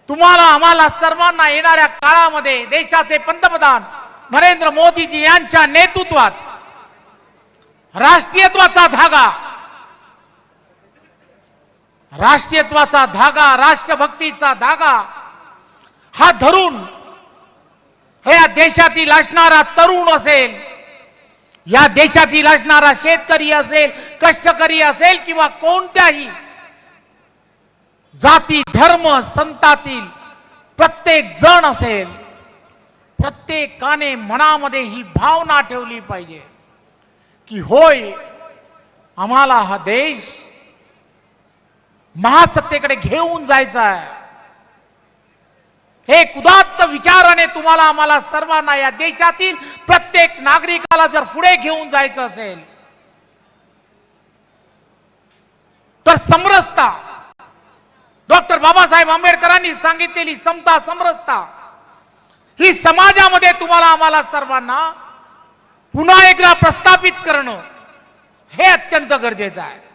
तुम्हाला आम्हाला सर्वांना येणाऱ्या काळामध्ये देशाचे पंतप्रधान नरेंद्र मोदीजी यांच्या नेतृत्वात राष्ट्रीयत्वाचा धागा राष्ट्रभक्तीचा धागा हा धरून या देशातील असणारा तरुण असेल, या देशातील असणारा शेतकरी असेल, कष्टकरी असेल किंवा कोणत्याही जाती धर्म संतातील प्रत्येक जण असेल, प्रत्येकाने मनामध्ये ही भावना ठेवली पाहिजे की होय, आम्हाला हा देश महासत्तेकडे घेऊन जायचा आहे। एक उदात्त विचाराने तुम्हाला आम्हाला सर्वांना या देशातील प्रत्येक नागरिकाला जर पुढे घेऊन जायचं असेल तर समरसता, डॉक्टर बाबासाहेब आंबेडकरांनी सांगितलेली समता समरसता ही समाजामध्ये तुम्हाला आम्हाला सर्वांना पुन्हा एकदा प्रस्थापित करणं हे अत्यंत गरजेचं आहे।